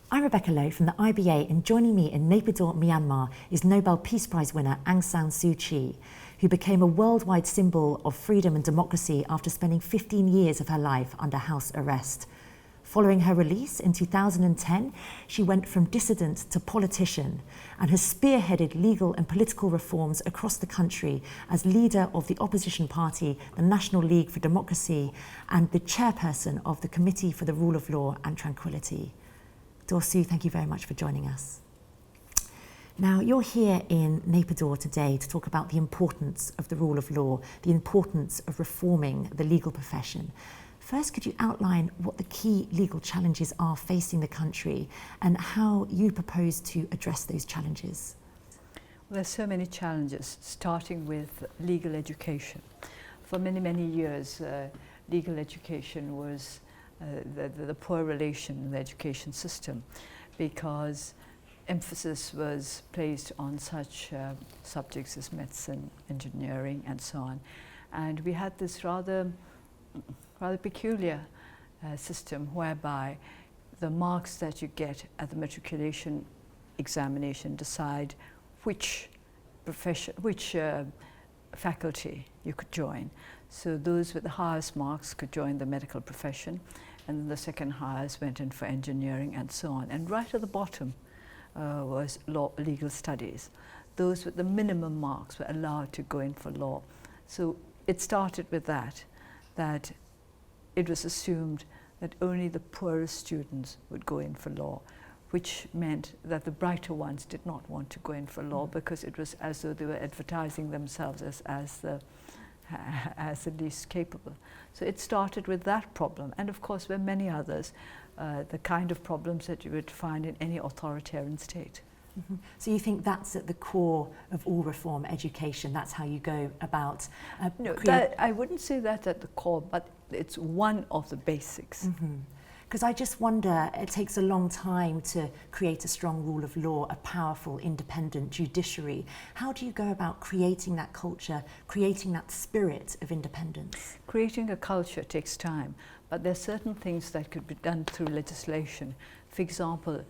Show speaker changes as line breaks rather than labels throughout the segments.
I'm Rebecca Lowe from the IBA, and joining me in Nay Pyi Taw, Myanmar is Nobel Peace Prize winner Aung San Suu Kyi, who became a worldwide symbol of freedom and democracy after spending 15 years of her life under house arrest. Following her release in 2010, she went from dissident to politician and has spearheaded legal and political reforms across the country as leader of the opposition party, the National League for Democracy, and the chairperson of the Committee for the Rule of Law and Tranquillity. Daw Suu, thank you very much for joining us. Now, you're here in Nay Pyi Taw today to talk about the importance of the rule of law, the importance of reforming the legal profession. First, could you outline what the key legal challenges are facing the country and how you propose to address those challenges?
Well, there's so many challenges, starting with legal education. For many, many years, legal education was the poor relation in the education system, because emphasis was placed on such subjects as medicine, engineering, and so on. And we had this rather peculiar system whereby the marks that you get at the matriculation examination decide which faculty you could join. So those with the highest marks could join the medical profession, and the second highest went in for engineering and so on. And right at the bottom was legal studies. Those with the minimum marks were allowed to go in for law. So it started with that it was assumed that only the poorest students would go in for law, which meant that the brighter ones did not want to go in for law, because it was as though they were advertising themselves as the least capable. So it started with that problem, and of course there were many others, the kind of problems that you would find in any authoritarian state.
Mm-hmm. So you think that's at the core of all reform education? That's how you go about
No, I wouldn't say that at the core, but it's one of the basics.
Mm-hmm. Because I just wonder, it takes a long time to create a strong rule of law, a powerful, independent judiciary. How do you go about creating that culture, creating that spirit of independence?
Creating a culture takes time, but there are certain things that could be done through legislation. For example,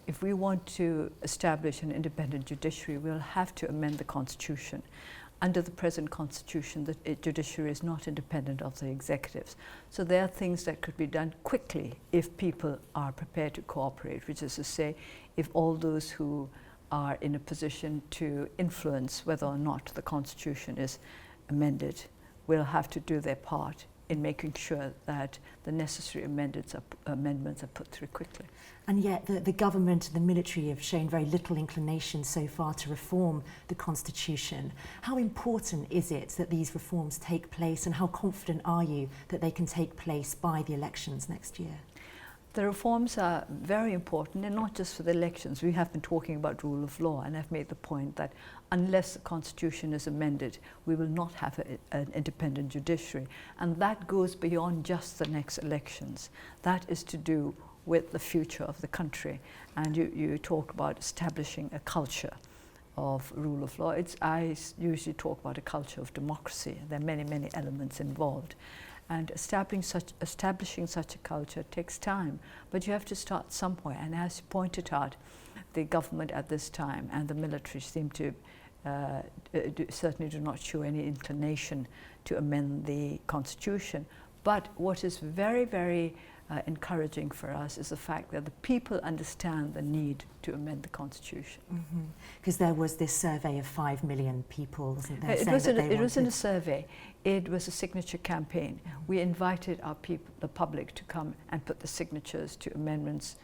if we want to establish an independent judiciary, we'll have to amend the Constitution. Under the present Constitution, the judiciary is not independent of the executives. So there are things that could be done quickly if people are prepared to cooperate, which is to say, if all those who are in a position to influence whether or not the Constitution is amended will have to do their part in making sure that the necessary amendments are put through quickly.
And yet the government and the military have shown very little inclination so far to reform the Constitution. How important is it that these reforms take place, and how confident are you that they can take place by the elections next year?
The reforms are very important, and not just for the elections. We have been talking about rule of law, and I've made the point that unless the Constitution is amended, we will not have an independent judiciary. And that goes beyond just the next elections. That is to do with the future of the country. And you talk about establishing a culture of rule of law. I usually talk about a culture of democracy. There are many, many elements involved. And establishing such a culture takes time, but you have to start somewhere. And as you pointed out, the government at this time and the military seem to certainly do not show any inclination to amend the Constitution. But what is very, very encouraging for us is the fact that the people understand the need to amend the Constitution.
Because there was this survey of 5 million people, wasn't there?
It wasn't a survey, it was a signature campaign. We invited our people, the public, to come and put the signatures to amendments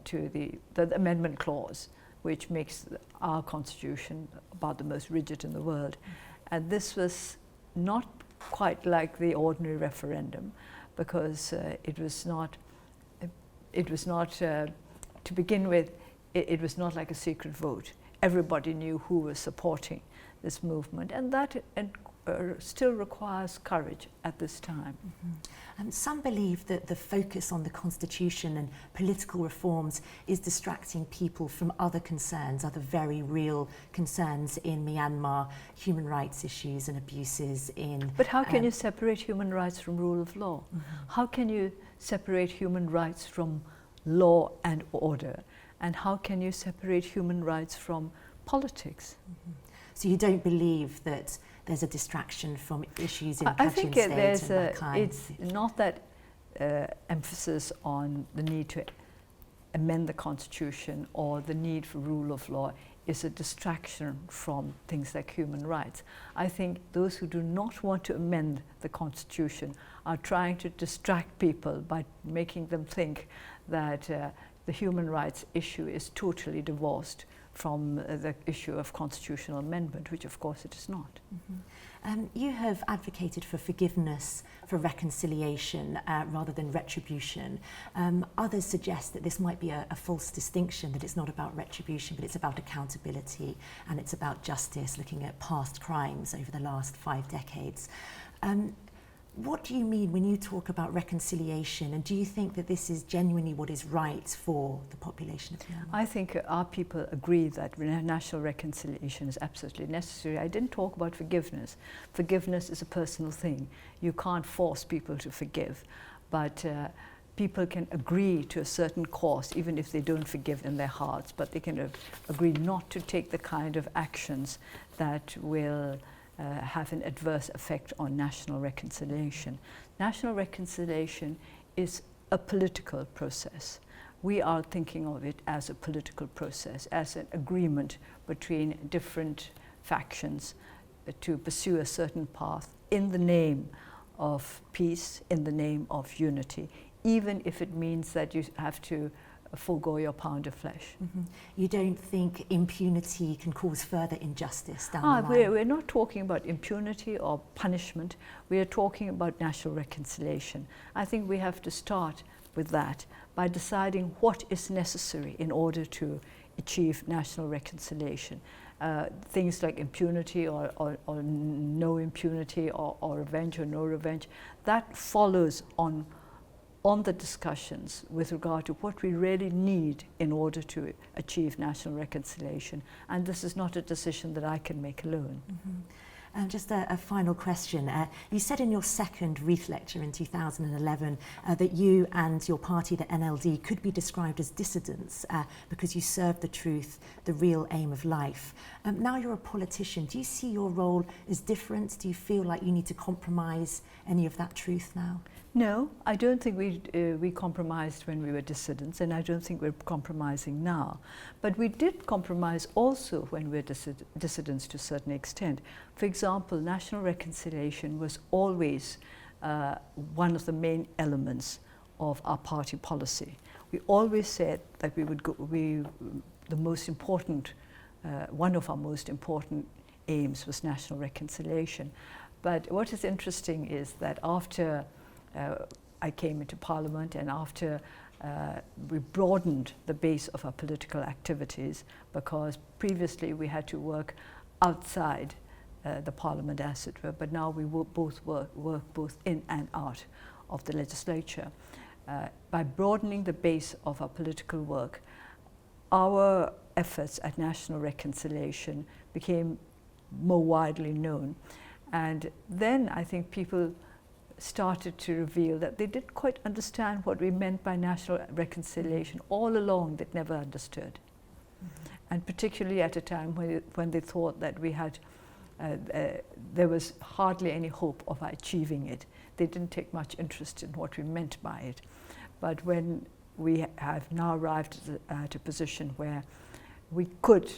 to the amendment clause, which makes our Constitution about the most rigid in the world. And this was not quite like the ordinary referendum, because it was not to begin with, it was not like a secret vote. Everybody knew who was supporting this movement, and that still requires courage at this time.
Some believe that the focus on the Constitution and political reforms is distracting people from other concerns, other very real concerns in Myanmar, human rights issues and abuses in...
But how can you separate human rights from rule of law? How can you separate human rights from law and order. And how can you separate human rights from politics?
Mm-hmm. So you don't believe that there's a distraction from issues in
I think
State
there's
and Rakhine?
it's not that emphasis on the need to amend the constitution or the need for rule of law is a distraction from things like human rights. I think those who do not want to amend the constitution are trying to distract people by making them think that the human rights issue is totally divorced from the issue of constitutional amendment, which of course it is not.
Mm-hmm. You have advocated for forgiveness, for reconciliation, rather than retribution. Others suggest that this might be a false distinction, that it's not about retribution, but it's about accountability, and it's about justice, looking at past crimes over the last 5 decades. What do you mean when you talk about reconciliation, and do you think that this is genuinely what is right for the population of Myanmar?
I think our people agree that national reconciliation is absolutely necessary. I didn't talk about forgiveness. Forgiveness is a personal thing. You can't force people to forgive, but people can agree to a certain course even if they don't forgive in their hearts, but they can agree not to take the kind of actions that will have an adverse effect on national reconciliation. National reconciliation is a political process. We are thinking of it as a political process, as an agreement between different factions to pursue a certain path in the name of peace, in the name of unity, even if it means that you have to forego your pound of flesh.
Mm-hmm. You don't think impunity can cause further injustice down the line?
We're not talking about impunity or punishment. We are talking about national reconciliation. I think we have to start with that by deciding what is necessary in order to achieve national reconciliation. Things like impunity or no impunity or revenge or no revenge, that follows on the discussions with regard to what we really need in order to achieve national reconciliation. And this is not a decision that I can make alone.
Mm-hmm. Just a final question. You said in your second Reith lecture in 2011 that you and your party, the NLD, could be described as dissidents because you serve the truth, the real aim of life. Now you're a politician. Do you see your role as different? Do you feel like you need to compromise any of that truth now?
No, I don't think we compromised when we were dissidents, and I don't think we're compromising now. But we did compromise also when we were dissidents to a certain extent. For example, national reconciliation was always one of the main elements of our party policy. We always said that we would the most important, one of our most important aims was national reconciliation. But what is interesting is that after I came into Parliament, and after we broadened the base of our political activities, because previously we had to work outside the Parliament, as it were, but now we work both in and out of the legislature. By broadening the base of our political work, our efforts at national reconciliation became more widely known. And then I think people started to reveal that they didn't quite understand what we meant by national reconciliation. All along they'd never understood. Mm-hmm. And particularly at a time when they thought that we had, there was hardly any hope of achieving it. They didn't take much interest in what we meant by it. But when we have now arrived at a position where we could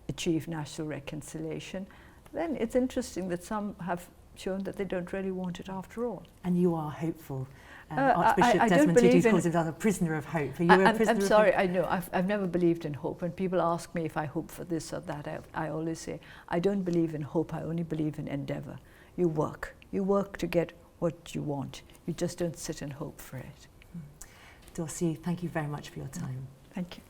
achieve national reconciliation, then it's interesting that some have shown that they don't really want it after all.
And you are hopeful. Archbishop Desmond Tutu calls himself a prisoner of hope. Are you a prisoner
I'm
of
sorry,
hope?
I know, I've never believed in hope. When people ask me if I hope for this or that, I always say, I don't believe in hope, I only believe in endeavour. You work to get what you want. You just don't sit and hope for it.
Dorsi, thank you very much for your time.
Thank you.